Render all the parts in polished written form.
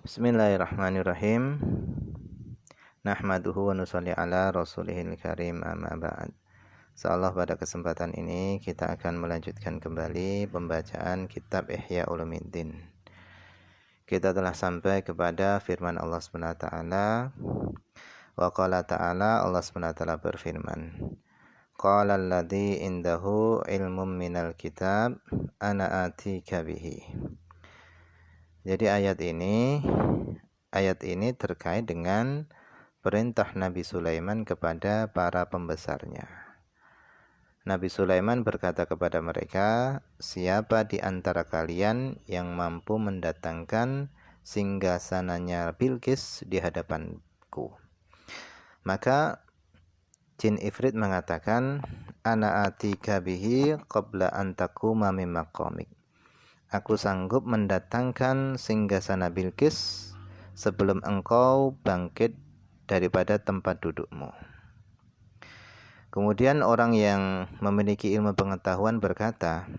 Bismillahirrahmanirrahim. Nahmaduhu wa nusalli ala rasulihil karim amma ba'd. Insyaallah pada kesempatan ini kita akan melanjutkan kembali pembacaan kitab Ihya Ulumuddin. Kita telah sampai kepada firman Allah Subhanahu wa taala. Wa qala ta'ala, Allah Subhanahu wa taala berfirman, qala alladzi indahu ilmum minal kitab ana atika bihi. Jadi ayat ini terkait dengan perintah Nabi Sulaiman kepada para pembesarnya. Nabi Sulaiman berkata kepada mereka, siapa di antara kalian yang mampu mendatangkan singgasananya Bilqis di hadapanku? Maka Jin Ifrit mengatakan, ana atika bihi qabla an taquma min maqamik. Aku sanggup mendatangkan singgasana Bilqis sebelum engkau bangkit daripada tempat dudukmu. Kemudian orang yang memiliki ilmu pengetahuan berkata,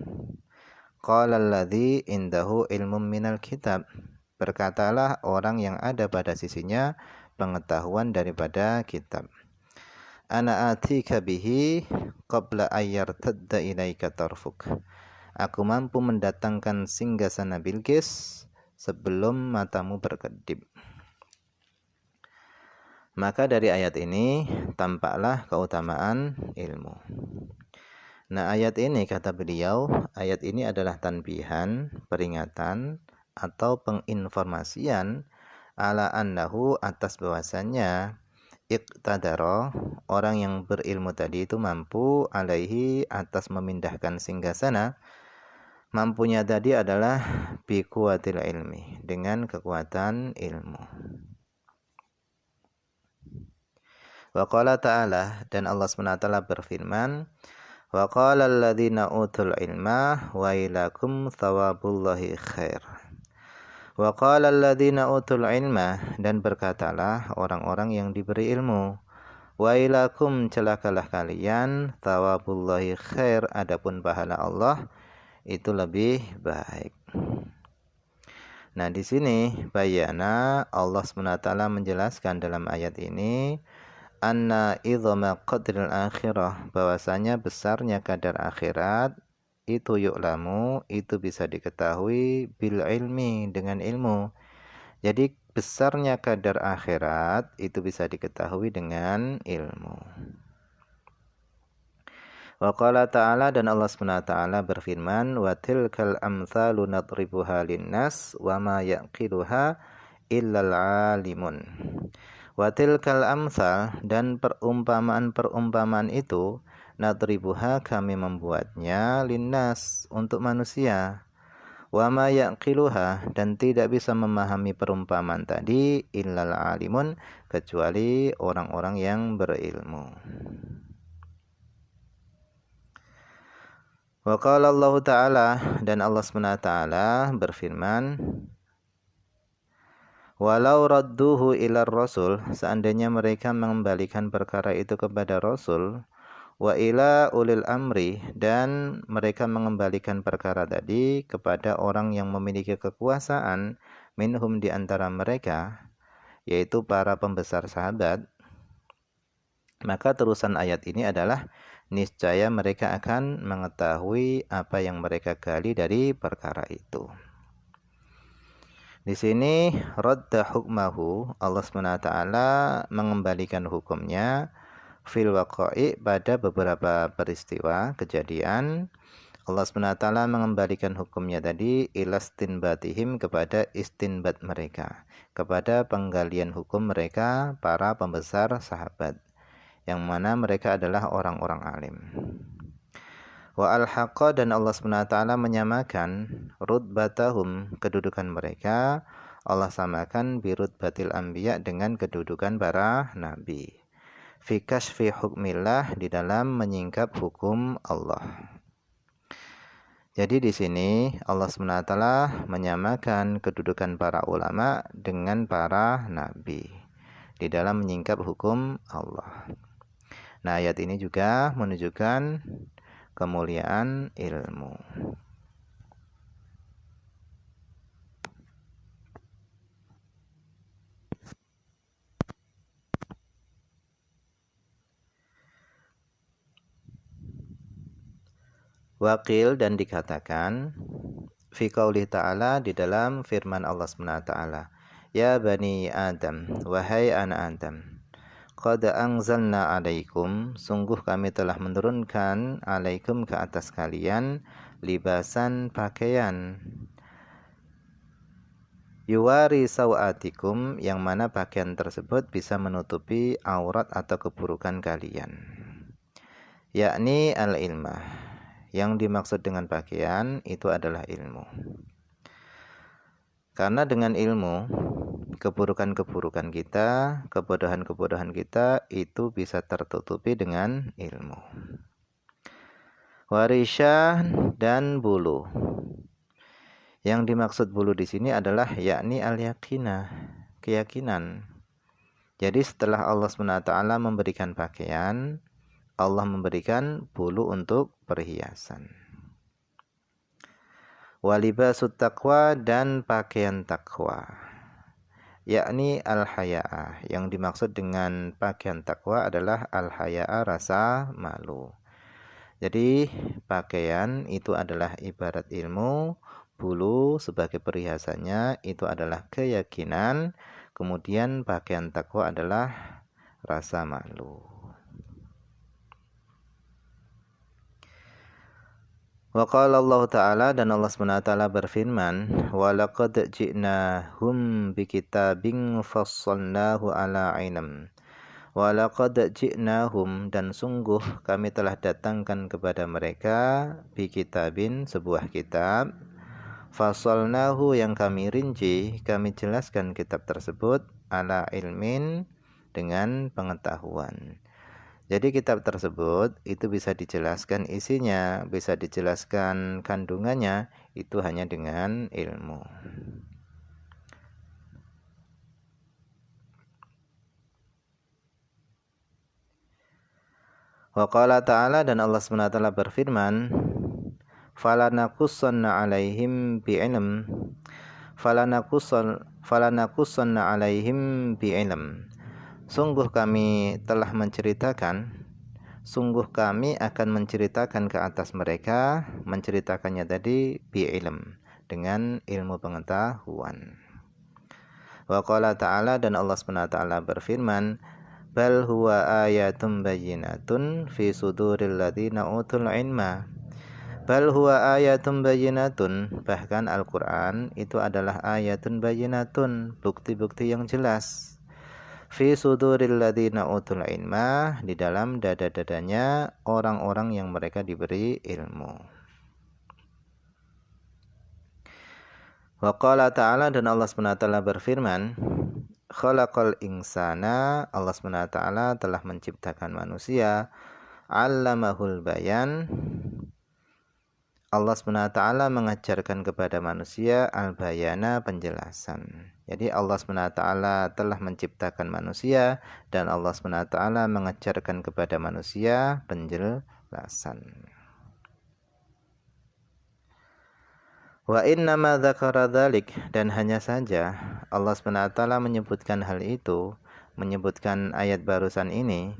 qala alladzi indahu ilmun minal kitab. Berkatalah orang yang ada pada sisinya pengetahuan daripada kitab. Ana atika bihi qabla ayyartadda ilaika tarfuk. Aku mampu mendatangkan singgasana Bilqis sebelum matamu berkedip. Maka dari ayat ini tampaklah keutamaan ilmu. Nah, ayat ini kata beliau, ayat ini adalah tanbihan, peringatan atau penginformasian ala annahu atas bahwasannya iqtadara, orang yang berilmu tadi itu mampu alaihi atas memindahkan singgasana. Mampunya tadi adalah biquwatil ilmi, dengan kekuatan ilmu. Wa qala ta'ala, dan Allah SWT berfirman, wa qala alladhina utul ilma wa ilakum thawabullahi khair. Wa qala alladhina utul ilma, dan berkatalah orang-orang yang diberi ilmu, wa ilakum celakalah kalian, thawabullahi khair, adapun pahala Allah itu lebih baik. Nah, di sini bayana Allah SWT menjelaskan dalam ayat ini anna idhama qadril akhirah, bahwasanya besarnya kadar akhirat itu yu'lamu, itu bisa diketahui bil ilmi, dengan ilmu. Jadi besarnya kadar akhirat itu bisa diketahui dengan ilmu. Wa qala ta'ala, dan Allah Subhanahu wa taala berfirman, wa tilkal amsalu nadribuha linnas wa ma yaqiluha illal alimun. Wa tilkal amsal, dan perumpamaan-perumpamaan itu nadribuha, kami membuatnya linnas, untuk manusia. Wa ma yaqiluha, dan tidak bisa memahami perumpamaan tadi illal alimun, kecuali orang-orang yang berilmu. Wa qala Allah Ta'ala, dan Allah SWT berfirman, walau radduhu ilar rasul, seandainya mereka mengembalikan perkara itu kepada Rasul, wa ila ulil amri, dan mereka mengembalikan perkara tadi kepada orang yang memiliki kekuasaan, minhum, di antara mereka, yaitu para pembesar sahabat, maka terusan ayat ini adalah niscaya mereka akan mengetahui apa yang mereka gali dari perkara itu. Di sini radda hukmahu, Allah SWT mengembalikan hukumnya fil waqa'i, pada beberapa peristiwa kejadian. Allah SWT mengembalikan hukumnya tadi ilastinbatihim, kepada istinbat mereka, kepada penggalian hukum mereka para pembesar sahabat, yang mana mereka adalah orang-orang alim. Wa al-haqqa, dan Allah SWT menyamakan rutbatahum, kedudukan mereka, Allah samakan birutbatil anbiya, dengan kedudukan para nabi, fi kashfi hukmillah, di dalam menyingkap hukum Allah. Jadi di sini Allah SWT menyamakan kedudukan para ulama dengan para nabi di dalam menyingkap hukum Allah. Nah, ayat ini juga menunjukkan kemuliaan ilmu. Waqil dan dikatakan fi qauli ta'ala di dalam firman Allah Subhanahu wa taala, ya bani Adam, wahai anak Adam, qad anzalna alaikum, sungguh kami telah menurunkan alaikum ke atas kalian libasan pakaian, yuwari sawatikum, yang mana pakaian tersebut bisa menutupi aurat atau keburukan kalian, yakni al-ilmah. Yang dimaksud dengan pakaian itu adalah ilmu. Karena dengan ilmu, keburukan-keburukan kita, kebodohan-kebodohan kita itu bisa tertutupi dengan ilmu. Warisah dan bulu. Yang dimaksud bulu di sini adalah yakni al-yakinah, keyakinan. Jadi setelah Allah SWT memberikan pakaian, Allah memberikan bulu untuk perhiasan. Walibasut taqwa dan pakaian takwa, yakni al-haya'ah. Yang dimaksud dengan pakaian takwa adalah al-haya'ah, rasa malu. Jadi pakaian itu adalah ibarat ilmu, bulu sebagai perhiasannya itu adalah keyakinan, kemudian pakaian takwa adalah rasa malu. Wa qala Allah Ta'ala, dan Allah SWT berfirman, wa laqad ji'nahum bikitabin fassalnahu ala ilm. Wa laqad ji'nahum, dan sungguh kami telah datangkan kepada mereka bikitabin, sebuah kitab, fassalnahu, yang kami rinci, kami jelaskan kitab tersebut, ala ilmin, dengan pengetahuan. Jadi kitab tersebut itu bisa dijelaskan isinya, bisa dijelaskan kandungannya, itu hanya dengan ilmu. Wa qala ta'ala, dan Allah SWT berfirman, falanakussanna alaihim bi'ilm, falanakussanna alaihim bi'ilm. Sungguh kami telah menceritakan, sungguh kami akan menceritakan ke atas mereka, menceritakannya tadi bi'ilm, dengan ilmu pengetahuan. Wa qala ta'ala, dan Allah SWT berfirman, bal huwa ayatun bayyinatun fi suduril ladzina utul ilma. Bal huwa ayatun bayyinatun, bahkan Al-Quran itu adalah ayatun bayyinatun, bukti-bukti yang jelas, fi suduril ladzina utul ilma, di dalam dada-dadanya orang-orang yang mereka diberi ilmu. Wa qala ta'ala, dan Allah SWT berfirman, khalaqal insana, Allah SWT telah menciptakan manusia, 'allamahul bayan, Allah SWT mengajarkan kepada manusia al-bayana, penjelasan. Jadi Allah SWT telah menciptakan manusia dan Allah SWT mengajarkan kepada manusia penjelasan. Wa innama dzakara dzalik, dan hanya saja Allah SWT menyebutkan hal itu, menyebutkan ayat barusan ini,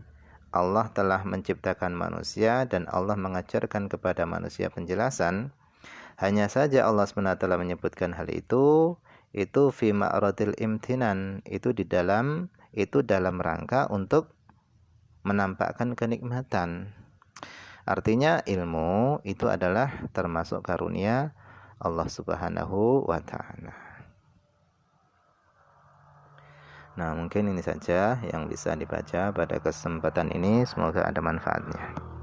Allah telah menciptakan manusia dan Allah mengajarkan kepada manusia penjelasan. Hanya saja Allah SWT menyebutkan hal itu fi ma'radil imtinan, itu dalam rangka untuk menampakkan kenikmatan. Artinya ilmu itu adalah termasuk karunia Allah Subhanahu wa ta'ala. Nah, mungkin ini saja yang bisa dibaca pada kesempatan ini. Semoga ada manfaatnya.